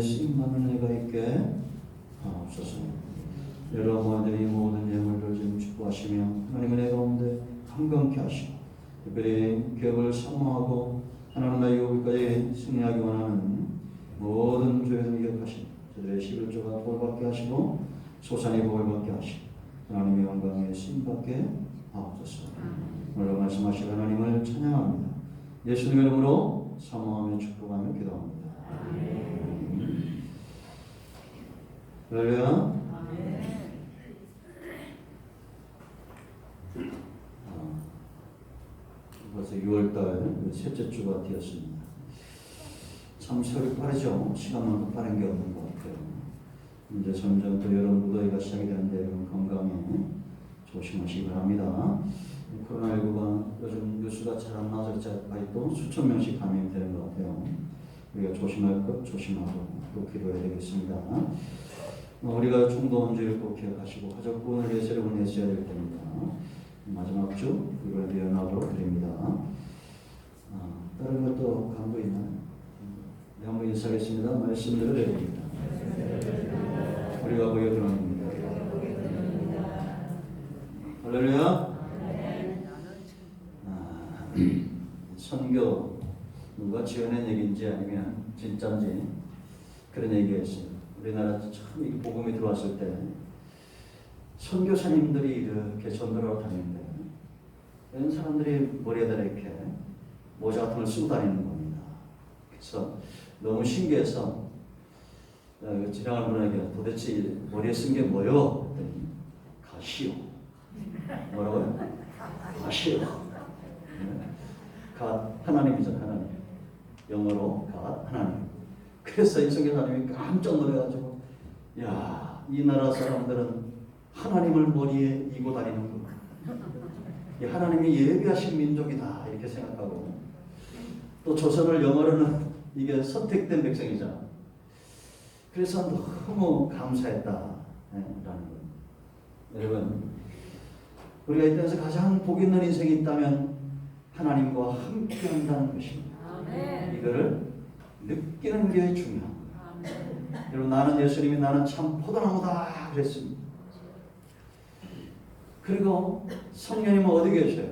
쓰임받는 해가 있게 하옵소서. 여러 모든 예물을 지금 축복하시며 하나님의 내 가운데 강건케 하시고 특별히 기업을 사모하고 하나님 나의 여기까지 승리하기 원하는 모든 조회를 기억하시고 저들의 11조가 복받게 하시고 소산의 복을 받게 하시고 하나님의 영광에 쓰임받게 하옵소서. 오늘 말씀하신 하나님을 찬양합니다. 예수님의 이름으로 사모하며 축복하며 기도합니다. 할렐루야. 벌써 6월달 셋째 주가 되었습니다. 참 세월이 빠르죠. 시간만큼 빠른 게 없는 것 같아요. 이제 점점 또 여름 무더위가 시작이 되는데 여러분 건강에 조심하시기 바랍니다. 코로나19가 요즘 뉴스가 잘 안 나와서 또 수천 명씩 감염이 되는 것 같아요. 우리가 조심할 것 조심하고 또 기도해야 되겠습니다. 우리가 중도원주의를 꼭 기억하시고 가족분을 위해서 여러분 애써야 될 때입니다. 마지막 주 이걸 연합으로 드립니다. 다른 것도 강도 있나요? 네, 한번 인사하겠습니다. 말씀을 드립니다. 우리가 보여 드립니다. 할렐루야. 선교 누가 지어낸 얘기인지 아니면 진짜인지 그런 얘기가 있어요. 우리나라 처음 이 복음이 들어왔을 때 선교사님들이 이렇게 전도를 하고 다니는데 이런 사람들이 머리에다 이렇게 모자 같은 걸 쓰고 다니는 겁니다. 그래서 너무 신기해서 지나가는 분에게 도대체 머리에 쓴 게 뭐요? 그랬더니 가시오. 뭐라고요? 가시오. 갓 하나님이죠. 하나님. 영어로 갓 하나님. 그래서 이 선교사님이 깜짝 놀라가지고 야, 이 나라 사람들은 하나님을 머리에 이고 다니는구나. 이 하나님이 예비하신 민족이다 이렇게 생각하고 또 조선을 영어로는 이게 선택된 백성이잖아. 그래서 너무 감사했다라는 거예요. 여러분 우리가 이 땅에서 가장 복 있는 인생이 있다면 하나님과 함께 한다는 것입니다. 이거를 느끼는 게 중요합니다. 여러분 나는 예수님이 나는 참 포도나무다 그랬습니다. 그리고 성령님은 어디 계셔요?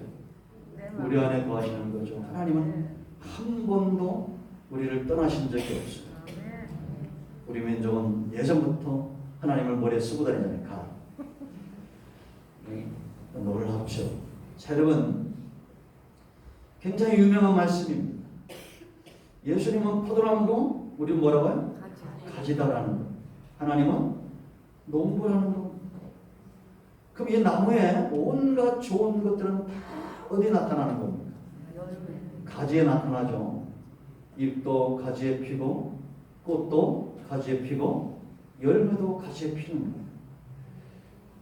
우리 안에 거하시는 거죠. 하나님은 한 번도 우리를 떠나신 적이 없어요. 우리 민족은 예전부터 하나님을 머리에 쓰고 다니잖아요. 가. 놀랍죠. 자, 여러분 굉장히 유명한 말씀입니다. 예수님은 포도나무고 우리는 뭐라고 해요? 가지다라는 거. 하나님은 농부라는 거. 그럼 이 나무에 온갖 좋은 것들은 다 어디 나타나는 겁니까? 가지에 나타나죠. 잎도 가지에 피고 꽃도 가지에 피고 열매도 가지에 피는 거예요.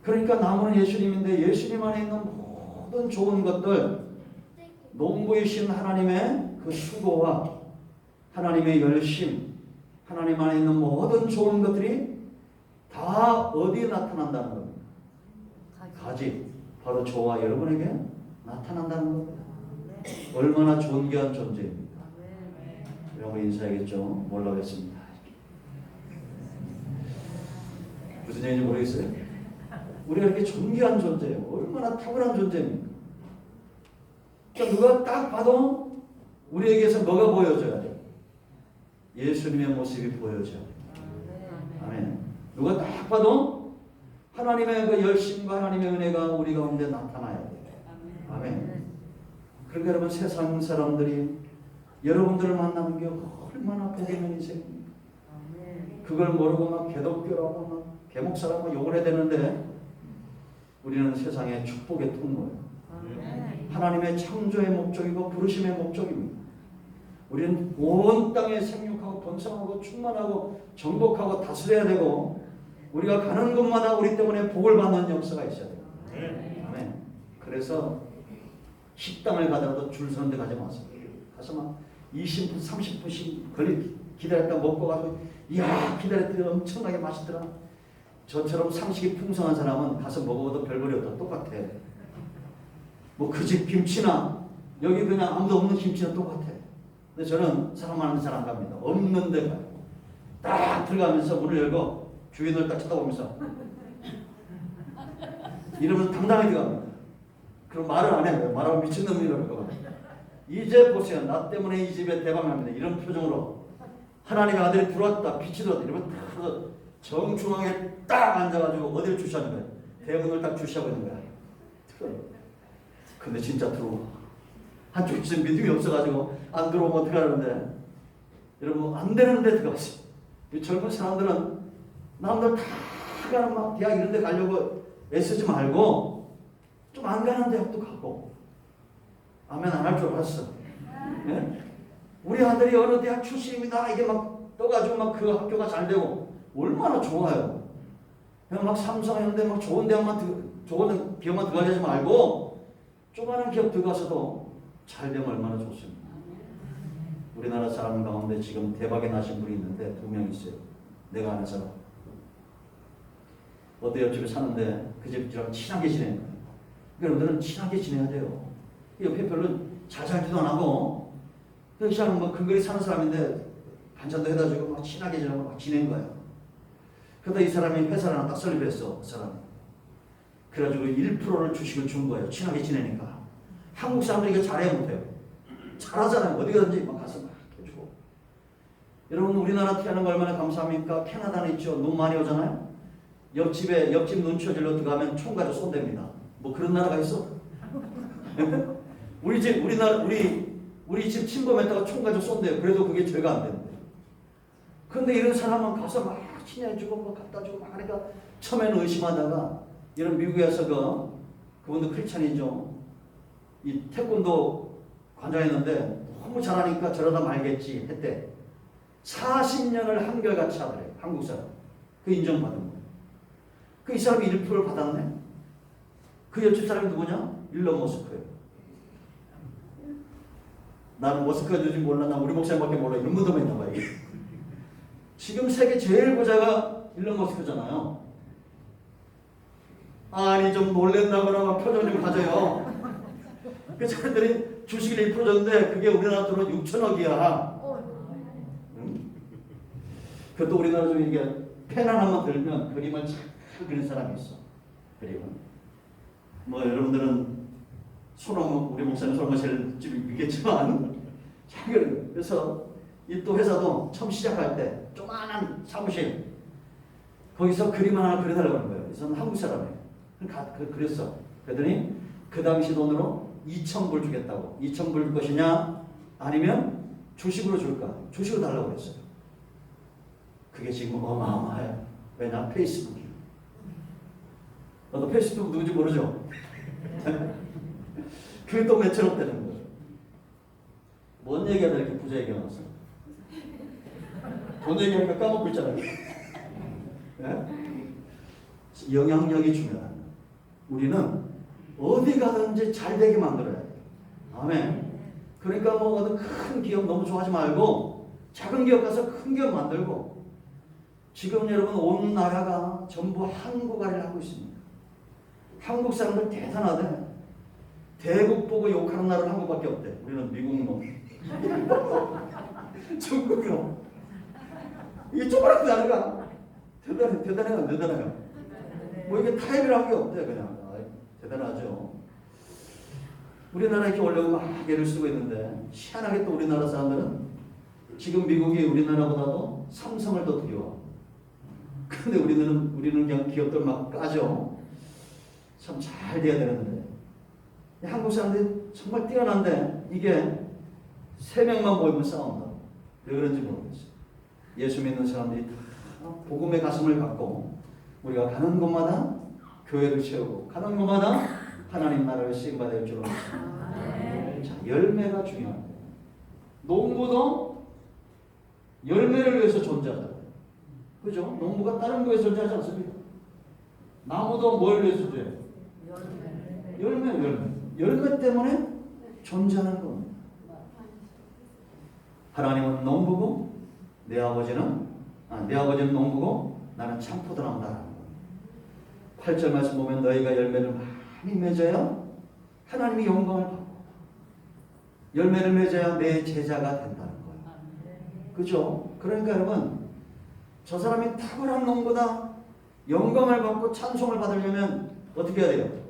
그러니까 나무는 예수님인데 예수님 안에 있는 모든 좋은 것들 농부이신 하나님의 그 수고와 하나님의 열심, 하나님 안에 있는 모든 좋은 것들이 다 어디에 나타난다는 겁니다. 가지, 바로 저와 여러분에게 나타난다는 겁니다. 얼마나 존귀한 존재입니까? 여러분 인사하겠죠? 몰라겠습니다. 무슨 얘기인지 모르겠어요? 우리가 이렇게 존귀한 존재예요. 얼마나 탁월한 존재입니까? 그러니까 누가 딱 봐도 우리에게서 뭐가 보여져야 돼요? 예수님의 모습이 보여져야 돼요. 아멘. 누가 딱 봐도 하나님의 그 열심과 하나님의 은혜가 우리 가운데 나타나야 돼요. 아멘. 그러니까 여러분 세상 사람들이 여러분들을 만나는 게 얼마나 복 있는 인생입니까? 그걸 모르고 막 개독교라고 막 개목사라고 욕을 해야 되는데 우리는 세상의 축복의 통로예요. 하나님의 창조의 목적이고 부르심의 목적입니다. 우리는 온 땅에 생육하고 번성하고 충만하고 정복하고 다스려야 되고 우리가 가는 곳마다 우리 때문에 복을 받는 역사가 있어야 돼요. 아멘. 그래서 식당을 가더라도 줄 서는 데 가지 마세요. 가서 막 20분, 30분씩 기다렸다 먹고 가서 이야 기다렸더니 엄청나게 맛있더라. 저처럼 상식이 풍성한 사람은 가서 먹어도 별볼이 없다. 똑같아. 뭐 그 집 김치나 여기 그냥 아무도 없는 김치나 똑같아. 근데 저는 사람 많은 데 잘 안 갑니다. 없는 데 가요. 딱 들어가면서 문을 열고 주인을 딱 쳐다보면서 이러면서 당당하게 들어갑니다. 그럼 말을 안 해요. 말하면 미친놈이라고 그러거든요. 이제 보세요. 나 때문에 이 집에 대박 납니다. 이런 표정으로 하나님의 아들이 들어왔다. 빛이 들어왔다. 이러면 딱 정중앙에 딱 앉아가지고 어디를 주시하는 거예요. 대문을 딱 주시하고 있는 거야. 근데 진짜 들어와. 한쪽이 지금 믿음이 없어가지고 안 들어오면 어떡하는데 여러분 안 되는데 들어갔어요. 이 젊은 사람들은 남들 다 가는 막 대학 이런 데 가려고 애쓰지 말고 좀 안 가는 대학도 가고 아멘 안 할 줄 알았어. 네? 우리 아들이 어느 대학 출신입니다. 이게 막 떠가지고 막 그 학교가 잘 되고 얼마나 좋아요. 그냥 막 삼성현대 막 좋은 대학만 좋은 기업만 들어가지 말고 조그마한 기업 들어가서도 잘 되면 얼마나 좋습니다. 우리나라 사람 가운데 지금 대박이 나신 분이 있는데 2명 있어요. 내가 아는 사람. 어디 옆집에 사는데 그 집이랑 친하게 지내는 거예요. 여러분들은 친하게 지내야 돼요. 옆에 별로 잘 살지도 안 하고 그 사람은 뭐 근거리 사는 사람인데 반찬도 해다 주고 막 친하게 지내고 막 지낸 거예요. 그러다 이 사람이 회사를 하나 딱 설립했어. 그 사람이. 그래가지고 1%를 주식을 준 거예요. 친하게 지내니까. 한국 사람들이 이거 잘해야 못해요. 잘하잖아요. 어디 가든지 막 가서 막 해주고. 여러분 우리나라 태어난 거 얼마나 감사합니까? 캐나다는 있죠. 눈 많이 오잖아요. 옆집 눈 치워질러 들어가면 총 가지고 쏜답니다. 뭐 그런 나라가 있어? 우리 집 침범했다가 총 가지고 쏜대요. 그래도 그게 죄가 안 된대. 근데 이런 사람은 가서 막 친해주고 뭐 갖다 주고 막 하니까 처음에는 의심하다가 이런 미국에서 그분도 크리스찬이죠. 이 태권도 관장했는데 너무 잘하니까 저러다 말겠지 했대. 40년을 한결같이 하더래요. 한국 사람. 그 인정받은 거예요. 그 이 사람이 1%를 받았네. 그 옆집 사람이 누구냐? 일론 머스크예요. 나는 머스크가 누군지 몰라. 나 우리 목사님밖에 몰라. 이런 분도 있나 봐 이게. 지금 세계 제일 부자가 일론 머스크잖아요. 아니 좀 놀랬나거나 막 표정 좀 가져요. 그 사람들이 주식을 1% 줬는데 그게 우리나라 돈으로 6천억이야. 응? 그것도 우리나라 중에 이게 펜 하나만 들면 그림을 잘 그리는 사람이 있어. 그림은. 뭐 여러분들은 손흥민 우리 목사님 손흥민 제일 좀 믿겠지만 잘 그려요. 그래서 이 또 회사도 처음 시작할 때 조그만한 사무실 거기서 그림 하나 그려달라고 하는 거예요. 그래서 한국 사람이에요. 그랬어. 그랬더니 그 당시 돈으로 2,000불 주겠다고. 2,000불 줄 것이냐 아니면 주식으로 줄까? 주식으로 달라고 그랬어요. 그게 지금 어마어마해요. 왜냐? 페이스북이. 너도 페이스북 누군지 모르죠? 그게 또 몇천억 되는 거예요. 뭔 얘기하다 이렇게 부자 얘기가 나왔어? 돈 얘기하니까 까먹고 있잖아요. 네? 영향력이 중요하다. 우리는 어디 가든지 잘 되게 만들어야 돼요. 아멘. 그러니까 뭐 어떤 큰 기업 너무 좋아하지 말고 작은 기업 가서 큰 기업 만들고 지금 여러분 온 나라가 전부 한국화를 하고 있습니다. 한국 사람들 대단하대. 대국 보고 욕하는 나라는 한국밖에 없대. 우리는 미국 놈, 중국 놈. 이게 조그맣게 나라가 대단해요. 뭐 이게 타협이라는 게 없대 그냥. 대단하죠. 우리나라 이렇게 올려고 막 애를 쓰고 있는데 희한하게 또 우리나라 사람들은 지금 미국이 우리나라보다도 삼성을 더 두려워. 근데 우리는 그냥 기업들 막 까죠. 참 잘 돼야 되는데 한국 사람들이 정말 뛰어난데 이게 3명만 모이면 싸운다. 왜 그런지 모르겠어요. 예수 믿는 사람들이 다 복음의 가슴을 갖고 우리가 가는 곳마다 교회를 채우고 가는 곳마다 하나님 나라를 쓰임받을 줄 알았습니다. 자, 열매가 중요합니다. 농부도 열매를 위해서 존재하잖아요. 그죠? 농부가 다른 거에 존재하지 않습니다. 나무도 뭘 위해서 존재해요? 열매 때문에 존재하는 겁니다. 하나님은 농부고 내 아버지는 농부고 나는 참포도나무다. 8절 말씀 보면 너희가 열매를 많이 맺어야 하나님이 영광을 받고 열매를 맺어야 내 제자가 된다는 거예요. 그죠? 그러니까 여러분 저 사람이 탁월한 놈보다 영광을 받고 찬송을 받으려면 어떻게 해야 돼요?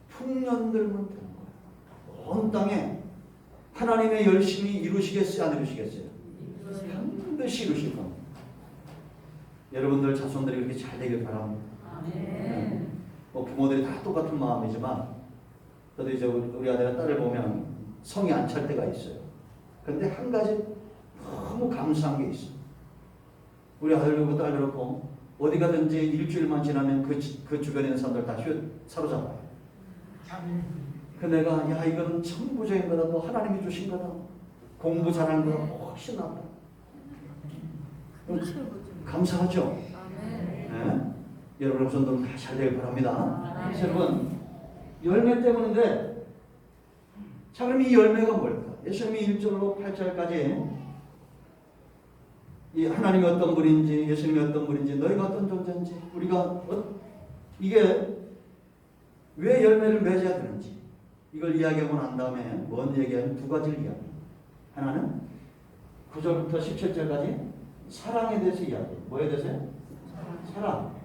풍년들면 되는 거예요. 온 땅에 하나님의 열심히 이루시겠어요? 안 이루시겠어요? 반드시 이루실 겁니다. 여러분들 자손들이 그렇게 잘 되길 바랍니다. 네. 뭐 부모들이 다 똑같은 마음이지만 저도 이제 우리 아들과 딸을 보면 성이 안 찰 때가 있어요. 그런데 한 가지 너무 감사한 게 있어요. 우리 아들 그렇고 딸 그렇고 어디 가든지 일주일만 지나면 그 주변에 있는 사람들 다 사로잡아요. 그 내가 야 이건 천부적인 거다. 너 하나님이 주신 거다. 공부 잘하는 거다. 훨씬 낫다. 감사하죠? 네? 여러분 우선도 다 잘 되길 바랍니다. 여러분 열매 때문인데 자 그럼 이 열매가 뭘까? 예수님이 1절로 8절까지 이 하나님이 어떤 분인지 예수님이 어떤 분인지 너희가 어떤 존재인지 우리가 이게 왜 열매를 맺어야 되는지 이걸 이야기하고 난 다음에 뭔 얘기하면 두 가지를 이야기합니다. 하나는 9절부터 17절까지 사랑에 대해서 이야기해요. 뭐에 대해서요? 사랑.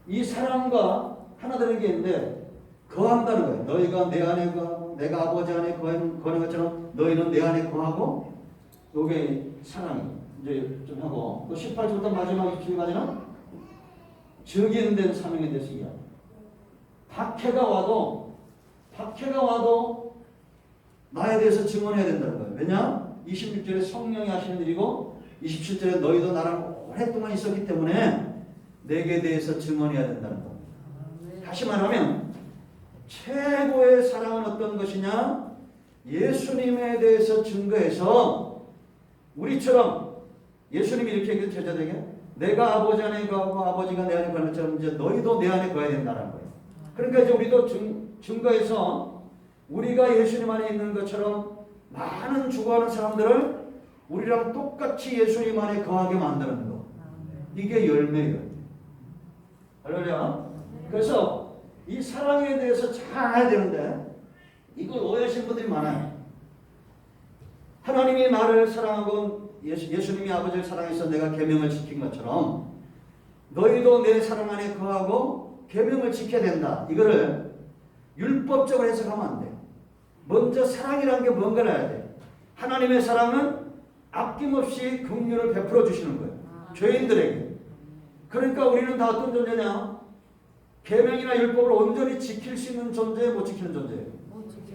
이 사랑과 하나 되는 게 있는데 거한다는 거예요. 너희가 내 안에 거하고 내가 아버지 안에 거하는 것처럼 너희는 내 안에 거하고 요게 사랑이 이제 좀 하고 또 18절부터 마지막 27절까지는 증인된 사명에 대해서 이야기합니다. 박해가 와도 나에 대해서 증언해야 된다는 거예요. 왜냐? 26절에 성령이 하시는 일이고 27절에 너희도 나랑 오랫동안 있었기 때문에 내게 대해서 증언해야 된다는 겁니다. 다시 말하면 최고의 사랑은 어떤 것이냐? 예수님에 대해서 증거해서 우리처럼 예수님이 이렇게 얘기해서 제자들에게 내가 아버지 안에 거하고 아버지가 내 안에 거하는 것처럼 이제 너희도 내 안에 거해야 된다는 거예요. 그러니까 이제 우리도 증거해서 우리가 예수님 안에 있는 것처럼 많은 죽어가는 사람들을 우리랑 똑같이 예수님 안에 거하게 만드는 거. 이게 열매예요. 할렐루야. 그래서 이 사랑에 대해서 잘 알아야 되는데 이걸 오해하시는 분들이 많아요. 하나님이 나를 사랑하고 예수님이 아버지를 사랑해서 내가 계명을 지킨 것처럼 너희도 내 사랑 안에 거하고 계명을 지켜야 된다. 이거를 율법적으로 해석하면 안 돼요. 먼저 사랑이라는 게 뭔가를 알아야 돼요. 하나님의 사랑은 아낌없이 긍휼을 베풀어 주시는 거예요. 죄인들에게. 그러니까 우리는 다 어떤 존재냐? 계명이나 율법을 온전히 지킬 수 있는 존재, 못 지키는 존재예요.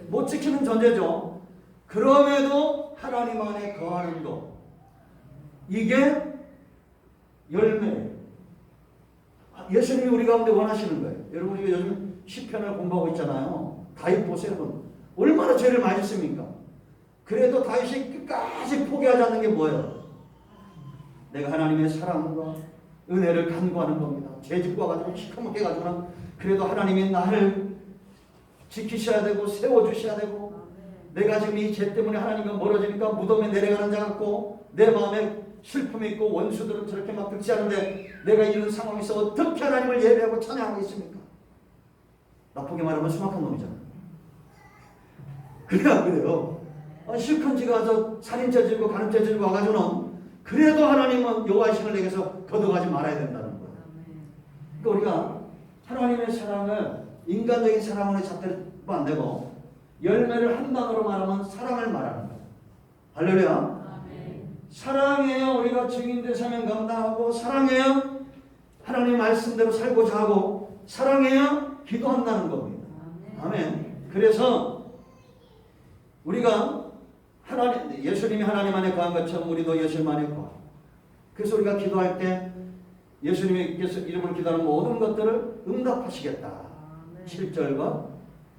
못 지키는 존재죠. 그럼에도 하나님 안에 거하는 것. 이게 열매예요. 예수님이 우리 가운데 원하시는 거예요. 여러분 우리가 요즘 시편을 공부하고 있잖아요. 다윗 보세요. 여러분. 얼마나 죄를 많이 했습니까? 그래도 다윗이 끝까지 포기하지 않는 게 뭐예요? 내가 하나님의 사랑과 은혜를 간구하는 겁니다. 죄 짓고 와가지고 시커멓게 가지고는 그래도 하나님이 나를 지키셔야 되고 세워주셔야 되고 내가 지금 이 죄 때문에 하나님과 멀어지니까 무덤에 내려가는 자 같고 내 마음에 슬픔이 있고 원수들은 저렇게 막 득세하는데 내가 이런 상황에서 어떻게 하나님을 예배하고 찬양하고 있습니까? 나쁘게 말하면 수막한 놈이잖아. 그래 안 그래요? 실컷 지가 와서 살인죄 지고 간음죄 지고 와가지고는 그래도 하나님은 여호와의 신을 내게서 거둬가지 말아야 된다는 거예요. 그러니까 우리가 하나님의 사랑을 인간적인 사랑으로 잡대면 안 되고 열매를 한 단어로 말하면 사랑을 말하는 거예요. 할렐루야. 사랑해야 우리가 증인된 사명 감당하고 사랑해야 하나님 말씀대로 살고자 하고 사랑해야 기도한다는 겁니다. 아멘. 그래서 우리가 예수님이 하나님 안에 거한 것처럼 우리도 예수님 안에 거하. 그래서 우리가 기도할 때 예수님께서 이름을 기도하는 모든 것들을 응답하시겠다. 7절과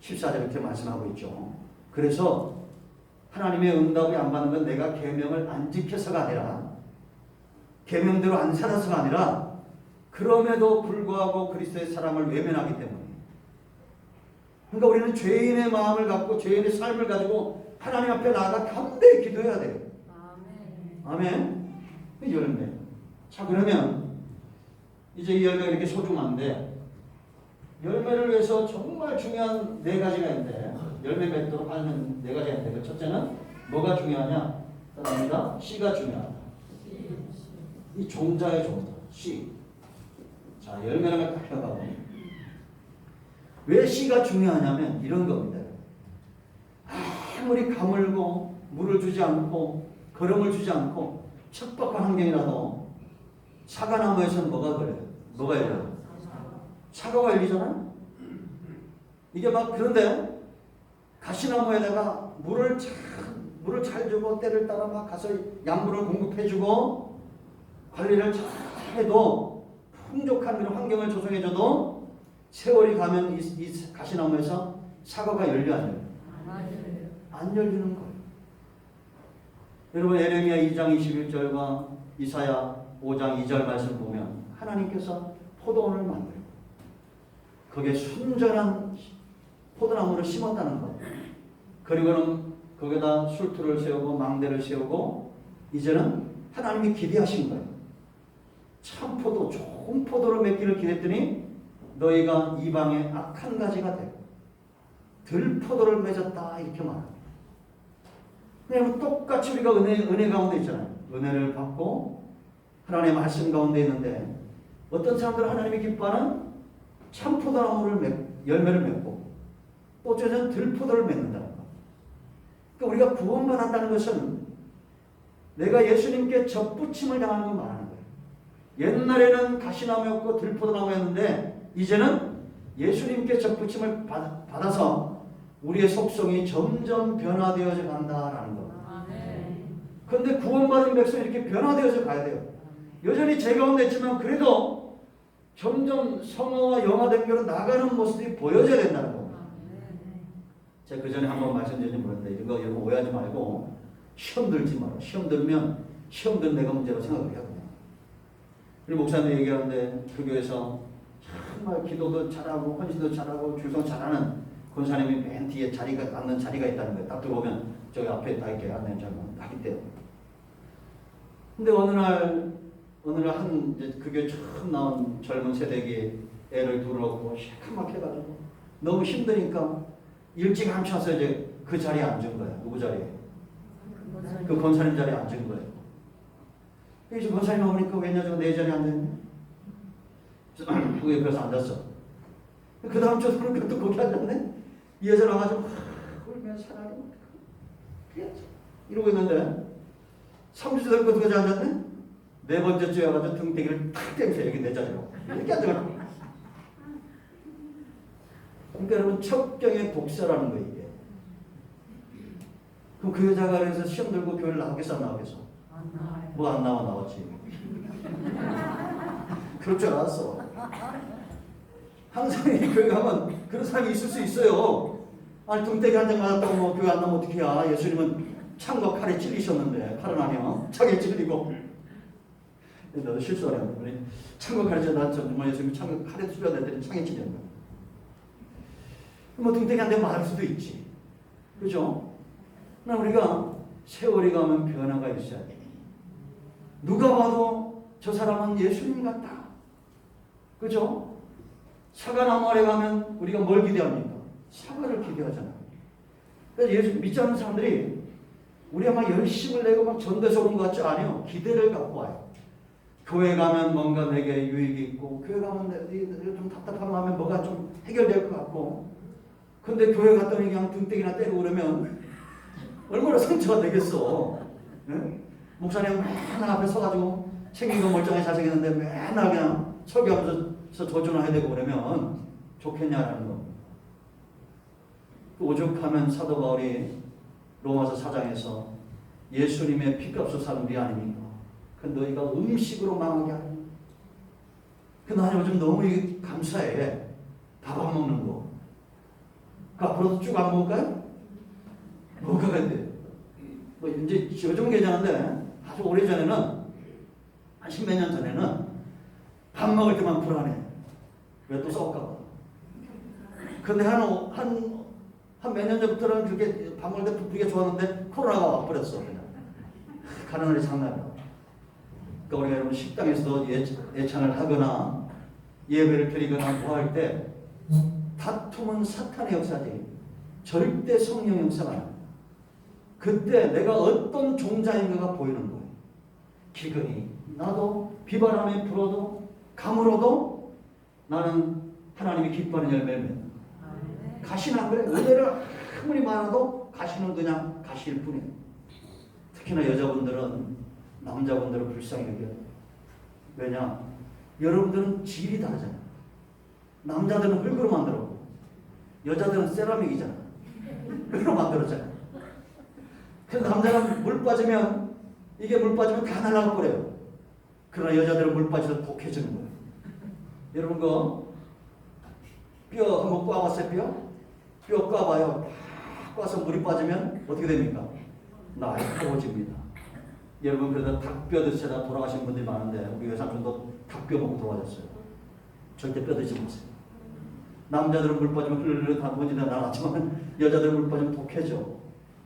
14절 이렇게 말씀하고 있죠. 그래서 하나님의 응답이 안 받는 건 내가 계명을 안 지켜서가 아니라 계명대로 안 살아서가 아니라 그럼에도 불구하고 그리스도의 사랑을 외면하기 때문에. 그러니까 우리는 죄인의 마음을 갖고 죄인의 삶을 가지고 하나님 앞에 나아가 담대히 기도해야 돼요. 아멘. 그 열매. 자 그러면 이제 이 열매가 이렇게 소중한데 열매를 위해서 정말 중요한 네 가지가 있는데 열매 맺도록 하는 네 가지가 있는데 첫째는 뭐가 중요하냐? 따라합니다. 씨가 중요하다. 이 종자의 종자, 씨. 자, 열매를 딱 펴가고. 왜 씨가 중요하냐면 이런 겁니다. 아무리 가물고 물을 주지 않고 거름을 주지 않고 척박한 환경이라도 사과나무에서는 뭐가 걸려요? 뭐가 열려요? 사과가 열리잖아요. 이게 막 그런데 가시나무에다가 물을 잘 주고 때를 따라 막 가서 양분을 공급해주고 관리를 잘 해도 풍족한 그런 환경을 조성해줘도 세월이 가면 이 가시나무에서 사과가 열려 안 열려? 안 열리는 거예요. 여러분 에레미야 2장 21절과 이사야 5장 2절 말씀 보면 하나님께서 포도원을 만들고 거기에 순전한 포도나무를 심었다는 것. 그리고는 거기다 술투를 세우고 망대를 세우고 이제는 하나님이 기대하신 거예요. 참 포도, 좋은 포도를 맺기를 기대했더니 너희가 이방의 악한 가지가 되고 들포도를 맺었다 이렇게 말합니다. 왜냐하면 똑같이 우리가 은혜 가운데 있잖아요. 은혜를 받고 하나님의 말씀 가운데 있는데 어떤 사람들은 하나님이 기뻐하는 참 포도나무를 열매를 맺고 또 어쩌면 들포도를 맺는다는 거. 그러니까 우리가 구원받았다는 것은 내가 예수님께 접붙임을 당하는 걸 말하는 거예요. 옛날에는 가시나무였고 들포도나무였는데 이제는 예수님께 접붙임을 받아서 우리의 속성이 점점 변화되어져 간다라는 거. 그런데 구원받은 백성이 이렇게 변화되어져 가야 돼요. 여전히 제 가운데 있지만 그래도 점점 성화와 영화된 결로 나가는 모습이 보여져야 된다는 거. 제가 그 전에 한번 말씀드린 모르는데 이거 여러분 오해하지 말고 시험 들지 마라. 시험 들면 시험 든 내가 문제로 생각을 해야 돼요. 우리 목사님 얘기하는데 그 교회에서 정말 기도도 잘하고 헌신도 잘하고 줄성 잘하는 권사님이 맨 뒤에 자리가 앉는 자리가 있다는 거예요. 딱 들어오면 저기 앞에 다 이렇게 앉는 자리가 딱 있대요. 근데 어느 날 그 교회 처음 나온 젊은 세대기 애를 둘러고 시커멓게 해가지고 너무 힘드니까 일찍 함쳐서 이제 그 자리에 앉은 거야. 누구 자리에? 그 권사님 자리에 앉은 거예요. 그래서 권사님 오니까 왜 녀석은 내 자리에 앉았니? 그 옆에서 앉았어. 그 다음 주에는 또 거기 앉았네? 이 여자 나가지고 울며 차라리 이러고 있는데 3주 될 것까지 앉았네? 네 번째 주에 와가지고 등대기를 탁 떼면서 여기 내 자리로 이렇게 앉아가. 그러니까 여러분 첩경의 독서라는 거예요 이게. 그럼 그 여자가 그래서 시험 들고 교회를 나오겠어 안 나오겠어? 뭐 안 나와 나왔지. 그럴 줄 알았어. 항상 교회 가면 그런 사람이 있을 수 있어요. 아니 등대기 한 장 맞았다고 뭐 교회 안 나오면 어떻게 해야. 예수님은 창과 칼에 찔리셨는데 칼은 아니야. 창에 찔리고. 나도 실수하려고 창과 칼에 찔려. 난 정말 예수님이 창과 칼에 찔려야 되는데 창에 찔리는 거야. 뭐 등대기 한 대 맞을 수도 있지. 그죠? 그러나 우리가 세월이 가면 변화가 있어야 돼. 누가 봐도 저 사람은 예수님 같다. 그죠? 사과나무 아래 가면 우리가 뭘 기대합니까? 사과를 기대하잖아요. 그래서 예수 믿지 않는 사람들이 우리가 막 열심을 내고 막 전도해서 오는 것 같지 않아요. 기대를 갖고 와요. 교회 가면 뭔가 내게 유익이 있고 교회 가면 좀 답답한 마음에 뭐가 좀 해결될 것 같고 근데 교회 갔더니 그냥 등대기나 때리고 그러면 얼마나 상처가 되겠어. 네? 목사님 맨날 앞에 서가지고 생긴 거 멀쩡하게 잘생겼는데 맨날 그냥 설교하면서 조준을 해야 되고 그러면 좋겠냐라는 거. 오죽하면 사도 바울이 로마서 4장에서 예수님의 피값을 산 우리 아닙니까? 그 너희가 음식으로 망하게 하니. 그 나는 요즘 너무 감사해. 밥 안 먹는 거. 그 앞으로도 쭉 안 먹을까요? 먹어야 돼. 뭐 이제 요즘 괜찮은데 아주 오래 전에는 한 십몇 년 전에는 밥 먹을 때만 불안해. 왜 또 썩을까 봐. 근데 한 몇 년 전부터는 그렇게 밥 먹을 때 부풀게 좋았는데 코로나가 와버렸어. 그냥. 가는 날이 장난이야. 그러니까 우리가 여러분 식당에서도 예찬을 하거나 예배를 드리거나 뭐 할 때 다툼은 사탄의 역사지 절대 성령 역사가 아니야. 그때 내가 어떤 종자인가가 보이는 거예요. 기근이 나도 비바람이 불어도 가물어도 나는 하나님이 기뻐하는 열매를 맺는다. 가시는 안 그래? 은혜를 아무리 많아도 가시는 그냥 가시일 뿐이에요. 특히나 여자분들은 남자분들을 불쌍히 여겨요. 왜냐? 여러분들은 질이 다르잖아요. 남자들은 흙으로 만들었고 여자들은 세라믹이잖아. 흙으로 만들었잖아요. 그래서 남자는 물 빠지면 이게 물 빠지면 다 날아가 버려요. 그러나 여자들은 물 빠져서 독해지는 거예요. 여러분 뼈 한번 꽈봤어요? 뼈 꽈봐요. 다 꽈서 물이 빠지면 어떻게 됩니까? 날카로워집니다. 여러분 그래서 닭뼈 드시다 돌아가신 분들이 많은데 우리 외삼촌도 닭뼈 먹고 돌아가셨어요. 절대 뼈 드시지 마세요. 남자들은 물 빠지면 흐르르 다 먼지가 나갔지만 여자들은 물 빠지면 독해져.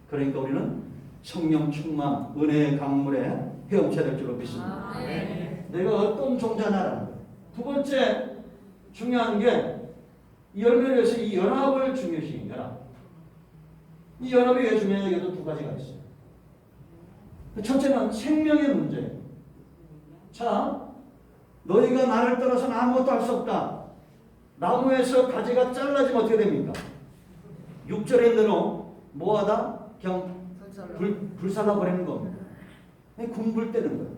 그러니까 우리는 성령 충만 은혜의 강물에 헤엄쳐야 될 줄로 믿습니다. 내가 어떤 종자냐라는 거예요. 두 번째 중요한 게 이 열매를 위해서 이 연합을 중요시 여기다. 이 연합이 왜 중요하냐? 여기도 두 가지가 있어요. 첫째는 생명의 문제예요. 자, 너희가 나를 떠나서는 아무것도 할 수 없다. 나무에서 가지가 잘라지면 어떻게 됩니까? 6절에 있는 대로 뭐하다? 그냥 불살라 버리는 겁니다. 군불 떼는 거예요.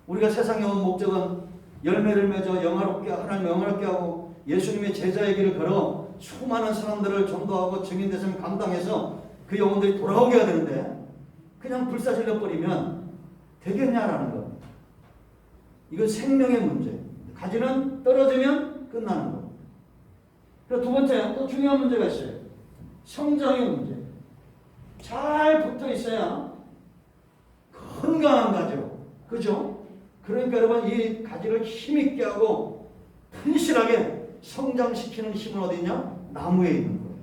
우리가 세상에 온 목적은 열매를 맺어 영화롭게 하나님 영화롭게 하고 예수님의 제자의 길을 걸어 수많은 사람들을 전도하고 증인되심 감당해서 그 영혼들이 돌아오게 해야 되는데 그냥 불사질러 버리면 되겠냐라는 겁니다. 이건 생명의 문제. 가지는 떨어지면 끝나는 겁니다. 그리고 두 번째 또 중요한 문제가 있어요. 성장의 문제. 잘 붙어 있어야 건강한 가지로. 그죠? 그러니까 여러분 이 가지를 힘있게 하고 튼실하게 성장시키는 힘은 어디 있냐? 나무에 있는 거예요.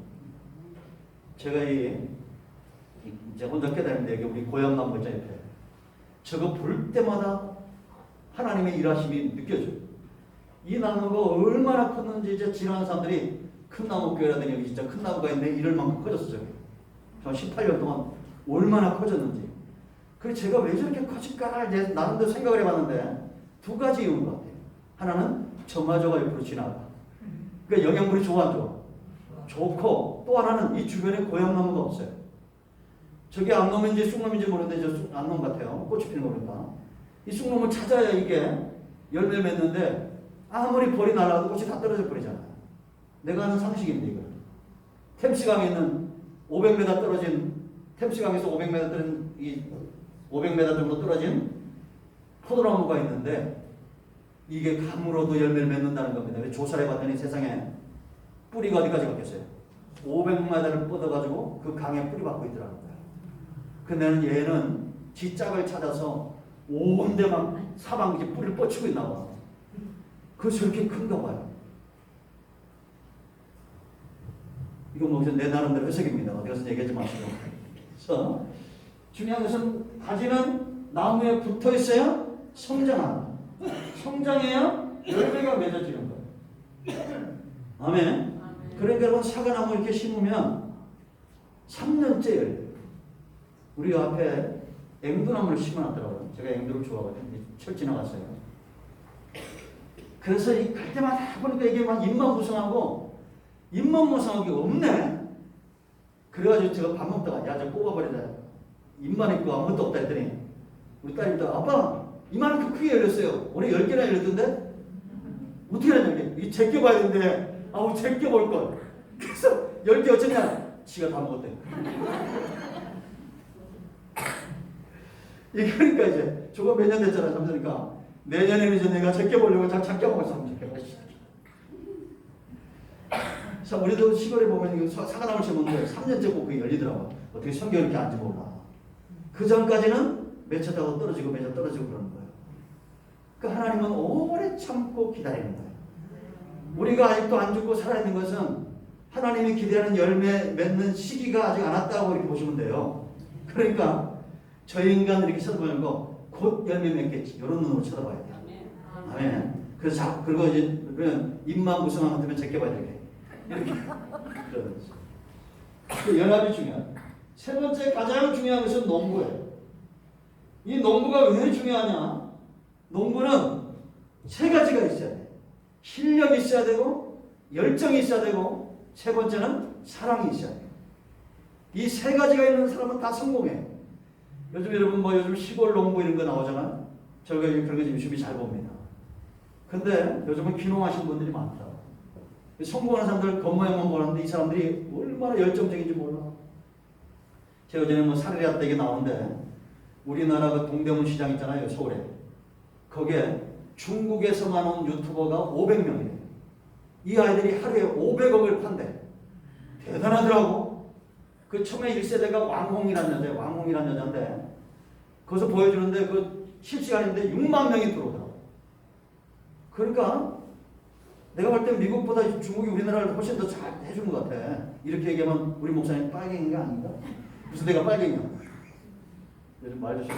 제가 이제 혼자 깨달는데 여기 우리 고향나무 옆에 저거 볼 때마다 하나님의 일하심이 느껴져요. 이 나무가 얼마나 컸는지 이제 지나가는 사람들이 큰 나무 교회라더니 여기 진짜 큰 나무가 있네 이럴 만큼 커졌어 저기. 저 18년 동안 얼마나 커졌는지. 그래서 제가 왜 저렇게 커질까 나름대로 생각을 해봤는데 두 가지 이유인 것 같아요. 하나는 점화조가 옆으로 지나가. 그러니까 영양분이 좋아 안 좋아? 좋고 또 하나는 이 주변에 고향나무가 없어요. 저게 암놈인지 쑥놈인지 모르는데 저 암놈 같아요. 꽃이 피는 거 보니까. 이 쑥놈을 찾아야 이게 열매를 맺는데 아무리 벌이 날아도 꽃이 다 떨어져 버리잖아요. 내가 하는 상식인데 이거. 템스강에 있는 500m 떨어진 템스강에서 500m 떨어진 이 500m 정도 떨어진 포도나무가 있는데 이게 감으로도 열매를 맺는다는 겁니다. 조사를 해봤더니 세상에 뿌리가 어디까지 갔겠어요? 500m를 뻗어가지고 그 강에 뿌리 박고 있더라는 거예요. 근데 얘는 지 짝을 찾아서 온 데만 사방지 뿌리를 뻗치고 있나 봐. 그래서 저렇게 큰가 봐요. 이거 뭐 내 나름대로 해석입니다. 어디 가서 얘기하지 마시고. 그래서 중요한 것은 가지는 나무에 붙어 있어야 성장한다. 성장해야 열매가 맺어지는 거예요. 아멘. 그러니까 여러분 사과나무 이렇게 심으면 3년째 열려요. 우리 앞에 앵두나무를 심어놨더라고요. 제가 앵두를 좋아하거든요. 철 지나갔어요. 그래서 갈 때마다 보니까 이게 막 잎만 무성하고 잎만 무성하게 없네. 그래가지고 제가 밥 먹다가 야 저 뽑아버리자. 잎만 있고 아무것도 없다 했더니 우리 딸이 또 아빠 이만큼 크게 열렸어요. 올해 10개나 열렸던데? 어떻게 하냐 이게 제껴봐야 되는데 아우 제껴볼걸. 그래서 10개 어쩌냐? 지가 다 먹었대. 그러니까 이제 저거 몇 년 됐잖아. 잠시니까 내년에는 이제 내가 제껴보려고 제껴먹었어. 자, 우리도 시골에 보면 사과나무를 심었는데 3년째 꼭 그게 열리더라고. 어떻게 성경이 이렇게 안지 몰라. 그 전까지는 맺혔다고 떨어지고 맺어 떨어지고 그러는 거예요. 그러니까 하나님은 오래 참고 기다리는 거예요. 우리가 아직도 안 죽고 살아있는 것은 하나님이 기대하는 열매 맺는 시기가 아직 안 왔다고 이렇게 보시면 돼요. 그러니까 저 인간을 이렇게 쳐다보는 거 곧 열매 맺겠지. 이런 눈으로 쳐다봐야 돼요. 아멘. 그래서 그리고 이제 입만 무성한 것 때문에 제껴봐야 되게. 이렇게. 그 연합이 중요해요. 세 번째 가장 중요한 것은 농부예요. 이 농부가 왜 중요하냐? 농부는 세 가지가 있어야 돼. 실력이 있어야 되고, 열정이 있어야 되고, 세 번째는 사랑이 있어야 돼. 이 세 가지가 있는 사람은 다 성공해. 요즘 여러분 요즘 시골 농부 이런 거 나오잖아요. 저희가 그런 거 유심히 잘 봅니다. 근데 요즘은 귀농하신 분들이 많더라고요. 성공하는 사람들 겉모양만 보는데 이 사람들이 얼마나 열정적인지 몰라. 제가 전에 사르리아 댁에 나오는데 우리나라 그 동대문 시장 있잖아요. 서울에. 거기에 중국에서만 온 유튜버가 500명이래요. 이 아이들이 하루에 500억을 판대. 대단하더라고. 그 처음에 1세대가 왕홍이라는 여자예요. 왕홍이라는 여자인데 거기서 보여주는데 그 실시간인데 6만 명이 들어오더라고. 그러니까 내가 볼 때 미국보다 중국이 우리나라를 훨씬 더 잘 해주는 것 같아. 이렇게 얘기하면 우리 목사님 빨갱이가 아닌가? 무슨 내가 빨갱이야? 요즘 말 조심.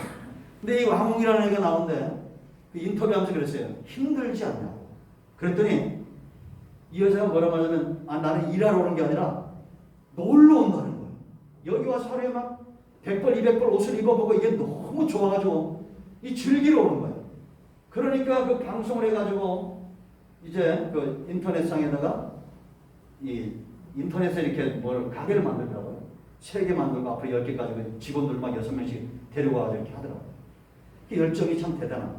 근데 이 왕홍이라는 애가 나오는데 그 인터뷰하면서 그랬어요. 힘들지 않냐고. 그랬더니 이 여자가 뭐라고 하냐면 나는 일하러 오는 게 아니라 놀러 온다는 거예요. 여기 와서 하루에 막 100벌 200벌 옷을 입어보고 이게 너무 좋아가지고 이 즐기러 오는 거예요. 그러니까 그 방송을 해가지고 이제 그 인터넷상에다가 이 인터넷에 이렇게 뭘 가게를 만들더라고요. 3개 만들고 앞으로 10개 가지고 직원들 막 6명씩 데려와서 이렇게 하더라고요. 그 열정이 참 대단한.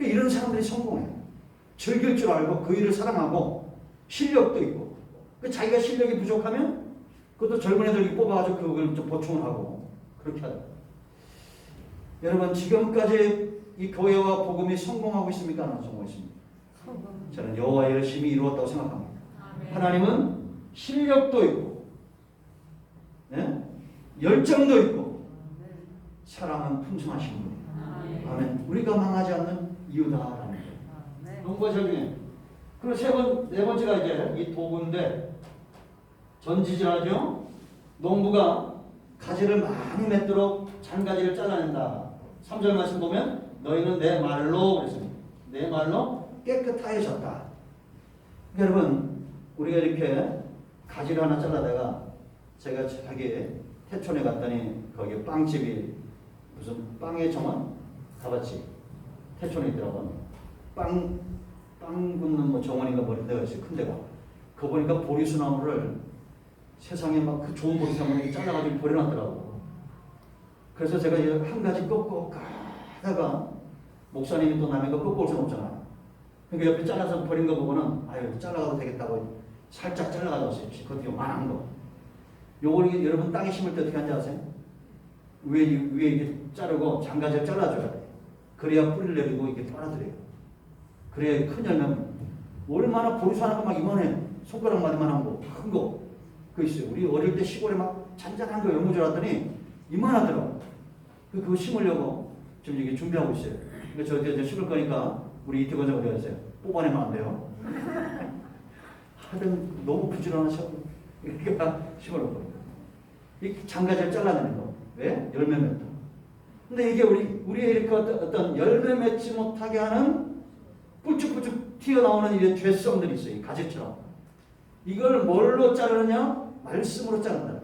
이런 사람들이 성공해요. 즐길 줄 알고 그 일을 사랑하고 실력도 있고 자기가 실력이 부족하면 그것도 젊은 애들 뽑아가지고 그걸 좀 보충을 하고 그렇게 하죠. 여러분 지금까지 이 교회와 복음이 성공하고 있습니까? 안 성공했습니까? 저는 여호와 열심히 이루었다고 생각합니다. 하나님은 실력도 있고 네? 열정도 있고 사랑은 풍성하신 분이에요. 아멘. 우리가 망하지 않는 이유다라는 거예요. 농부가 적용해. 그리고 네 번째가 이제 이 도구인데 전지질하죠. 농부가 가지를 많이 맺도록 잔가지를 잘라낸다. 3절 말씀 보면 너희는 내 말로 그랬습니다. 내 말로 깨끗하여졌다. 여러분 우리가 이렇게 가지를 하나 잘라다가 제가 자기 태촌에 갔더니 거기 빵집이 무슨 빵의 정원 가봤지. 태촌에 있더라고. 빵 굽는 정원인가 뭐 데가 있어요. 큰 데가. 그거 보니까 보리수나무를 세상에 막 그 좋은 보리수나무를 잘라가지고 버려놨더라고. 그래서 제가 한 가지 꺾고 가다가 목사님이 또 남의 거 꺾고 올 수는 없잖아요. 그러니까 옆에 잘라서 버린 거 보고는 아유 잘라가도 되겠다고 살짝 잘라가졌어요. 그것도 요만한 거. 요걸 여러분 땅에 심을 때 어떻게 하는지 아세요? 위에 이렇게 자르고 장가지를 잘라줘야 돼. 그래야 뿌리를 내리고 이렇게 빨아들여요. 그래야 큰 열매는 얼마나 보리수 하나가 막 이만해. 손가락 마디만한 거, 큰 거. 그거 있어요. 우리 어릴 때 시골에 막 잔잔한 거 연구 줄 알았더니 이만하더라고. 그거 심으려고 지금 이게 준비하고 있어요. 그러니까 저 이제 심을 거니까 우리 이태권자 어디 가세요? 뽑아내면 안 돼요. 하여튼 너무 부지런하셔. 이렇게 심어놓고. 이 장가지를 잘라내는 거. 왜? 열매 맺다. 근데 이게 우리의 이렇게 어떤 열매 맺지 못하게 하는 뿔쭉뿔쭉 튀어나오는 이런 죄성들이 있어요. 이 가지처럼. 이걸 뭘로 자르느냐? 말씀으로 자른다.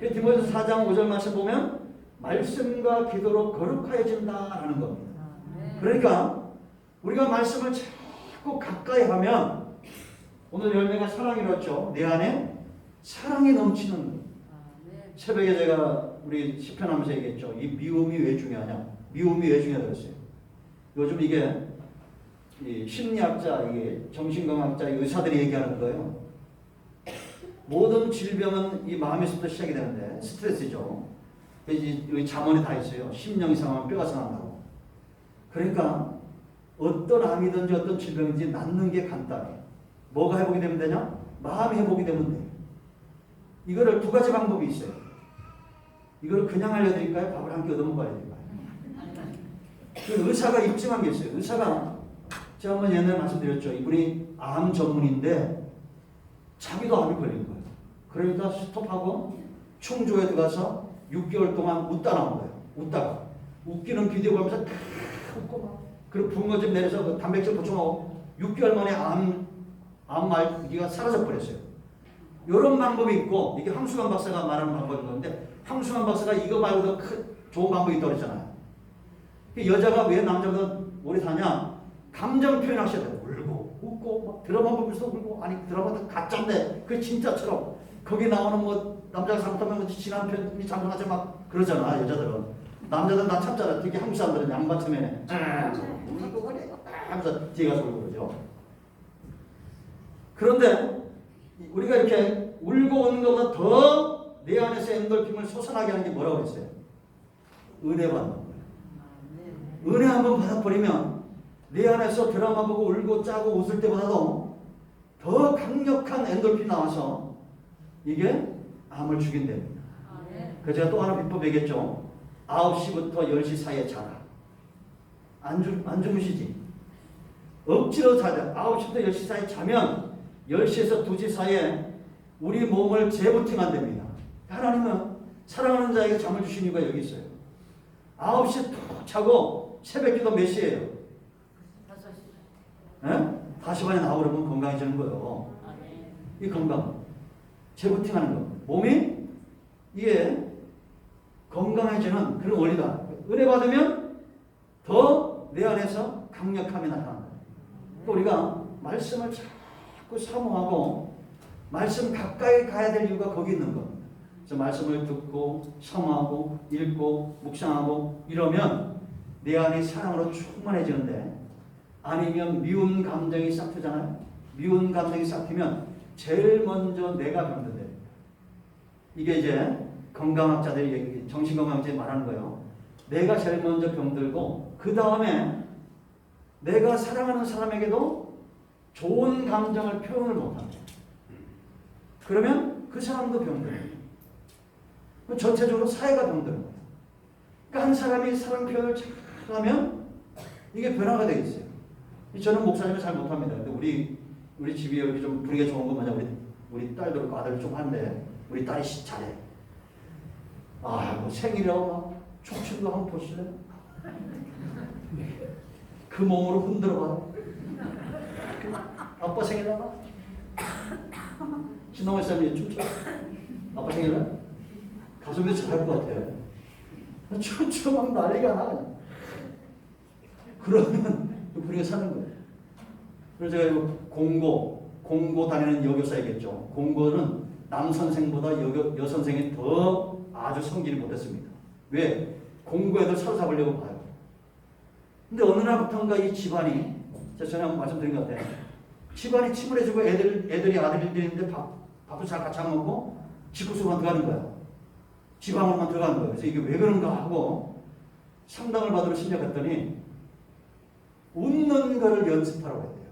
디모데서 4장 5절 말씀 보면 말씀과 기도로 거룩하여진다라는 겁니다. 그러니까 우리가 말씀을 자꾸 가까이 하면 오늘 열매가 사랑이었죠. 내 안에 사랑이 넘치는 거예요. 새벽에 제가 우리 시편하면서 얘기했죠. 이 미움이 왜 중요하냐? 미움이 왜 중요하다고 했어요. 요즘 이게 이 심리학자, 이게 정신건강학자, 의사들이 얘기하는 거예요. 모든 질병은 이 마음에서부터 시작이 되는데 스트레스죠. 여기 잠언에 다 있어요. 심령이 상하면 뼈가 상한다고. 그러니까 어떤 암이든지 어떤 질병인지 낫는 게 간단해. 뭐가 회복이 되면 되냐? 마음이 회복이 되면 돼. 이거를 두 가지 방법이 있어요. 이걸 그냥 알려드릴까요? 밥을 한 끼 얻어먹고 알려드릴까요? 그 의사가 입증한 게 있어요. 의사가 제가 한번 옛날에 말씀드렸죠. 이분이 암 전문인데 자기도 암이 걸린 거예요. 그러니까 스톱하고 충주에 들어가서 6개월 동안 웃다 나온 거예요. 웃다가 웃기는 비디오 보면서 웃고 막 그리고 붕어 좀 내려서 그 단백질 보충하고 6개월 만에 암 말기가 사라져 버렸어요. 이런 방법이 있고 이게 황수관 박사가 말하는 방법인 건데 황수관 박사가 이거 말고도 좋은 방법이 있다고 그랬잖아요. 여자가 왜 남자보다 우리 다냐? 감정 표현하셔야 돼요. 울고 웃고 막 드라마 보면서 울고 아니 드라마도 가짜인데 그 진짜처럼 거기 나오는 뭐 남자가 잘못하면 지난 편이 장난하지 막 그러잖아 여자들은. 남자들은 다 참잖아. 특히 한국 사람들은 양반쯤에 울고 그래 하면서 뒤에 가서 울고 그러죠. 그런데 우리가 이렇게 울고 오는 것보다 더 내 안에서 엔돌핀을 솟아나게 하는 게 뭐라고 했어요? 은혜 받는 거예요. 은혜 한번 받아버리면 내 안에서 드라마 보고 울고 짜고 웃을 때보다도 더 강력한 엔돌핀 나와서 이게 암을 죽인답니다. 그래서 제가 또 하나 비법 얘기했죠. 9시부터 10시 사이에 자라. 안 주무시지? 억지로 자자. 9시부터 10시 사이에 자면 10시에서 2시 사이에 우리 몸을 재부팅한답니다. 하나님은 사랑하는 자에게 잠을 주신 이유가 여기 있어요. 9시에 푹 자고 새벽기도 몇 시예요? 5시. 5시 반에 나오려면 건강해지는 거예요. 이 건강. 재부팅하는 거. 몸이 이게 건강해지는 그런 원리다. 은혜 받으면 더 내 안에서 강력함이 나타난다. 또 우리가 말씀을 자꾸 사모하고 말씀 가까이 가야 될 이유가 거기 있는 겁니다. 그래서 말씀을 듣고 사모하고 읽고 묵상하고 이러면 내 안이 사랑으로 충만해지는데 아니면 미운 감정이 싹트잖아요. 미운 감정이 싹트면 제일 먼저 내가 병든대. 이게 이제 건강학자들이 정신건강학자들이 말하는 거예요. 내가 제일 먼저 병들고 그 다음에 내가 사랑하는 사람에게도 좋은 감정을 표현을 못한대. 그러면 그 사람도 병들어요. 전체적으로 사회가 병들어요. 그러니까 한 사람이 사랑 표현을 잘하면 이게 변화가 되겠어요. 저는 목사님을 잘 못합니다. 근데 우리 집이 여기 좀 분위기가 좋은 거 마냥 우리 딸도 그렇고 아들 좀 한데 우리 딸이 잘해. 뭐 생일이라고 촉춘도 한번 보실래요? 그 몸으로 흔들어 봐라. 아빠 생일이라나? 신동호 쌤이 춤춰. 아빠 생일날? 가슴이 잘할 것 같아요. 춤추 막 난리가 나. 그러면 분위기가 사는 거예요. 그래서 제가 공고 다니는 여교사이겠죠. 공고는 남 선생보다 여 선생이 더 아주 성질이 못했습니다. 왜? 공고 애들 사로잡으려고 봐요. 근데 어느 날부터인가 이 집안이, 제가 전에 한번 말씀드린 것 같아요. 집안이 침울해지고 애들이 아들들인데 밥도 잘 같이 안 먹고 집구석만 들어가는 거야. 지방으로만 들어가는 거예요. 그래서 이게 왜 그런가 하고 상담을 받으러 심리했더니 웃는 거를 연습하라고 했대요.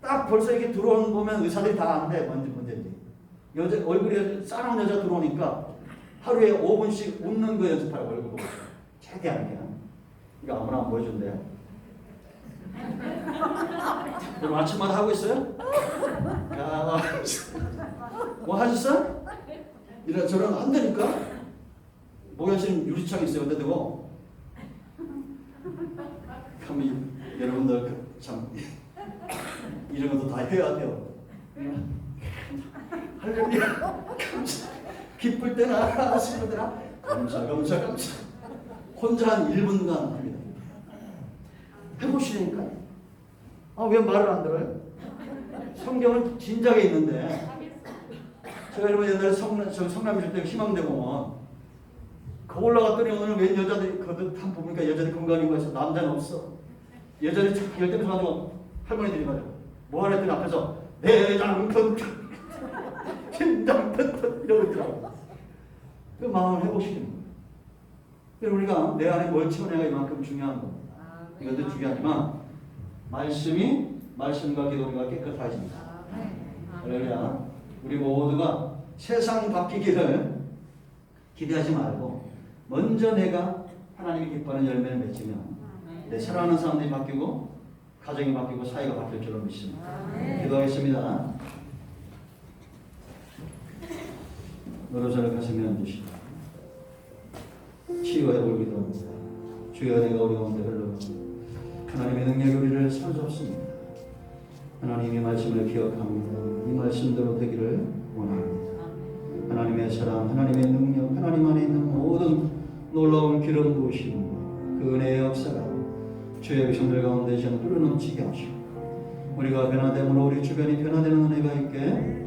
딱 벌써 이렇게 들어오는 보면 의사들이 다 아는데 뭔지 문제인지. 얼굴에 싸나운 여자 들어오니까 하루에 5분씩 웃는 거 연습하라고 얼굴 보고. 최대한 그냥. 이거 아무나 안 보여준대요. 그럼 아침마다 하고 있어요? 야, 뭐 하셨어? 이런저런 한다니까? 목욕실 유리창 있어요. 근데 그거 그럼 여러분들 참 이런 것도 다 해야 돼요. 할렐루야 감사. 기쁠 때나 슬플 때나 감사. 혼자 한 1분간 합니다. 해보시니까. 왜 말을 안 들어요? 성경은 진작에 있는데 제가 여러분 옛날에 성남일 때 희망대공원 거 올라갔더니 오늘 웬 여자들이 거듭 보니까 여자들이 건강이고 해서 남자는 없어. 여자들이 쫙 열대 가지고 할머니들이 가지고 뭐 하라 했더니 앞에서 내장 턴 심장 턴 이러고 있더라고. 그 마음을 해보시는 거예요. 우리가 내 안에 뭘 채워내가 이만큼 중요한 겁니다. 이것도 중요하지만 말씀과 기도가 깨끗해집니다. 할렐루야. 우리 모두가 세상 바뀌기를 기대하지 말고 먼저 내가 하나님이 기뻐하는 열매를 맺으면 내 사랑하는 사람들이 바뀌고 가정이 바뀌고 사회가 바뀔 줄로 믿습니다. 기도하겠습니다. 노래자를 가슴에 얹으시고 치유해 볼기도 합니다. 주여 내가 어려운데 흘러가고 하나님의 능력이 우리를 사로잡습니다. 하나님의 말씀을 기억합니다. 이 말씀대로 되기를 원합니다. 하나님의 사랑, 하나님의 능력, 하나님 안에 있는 모든 놀라운 기름 부으심과 그 은혜의 역사가 주의 백성들 가운데 이제는 흘러넘치게 하시고 우리가 변화됨으로 우리 주변이 변화되는 은혜가 있게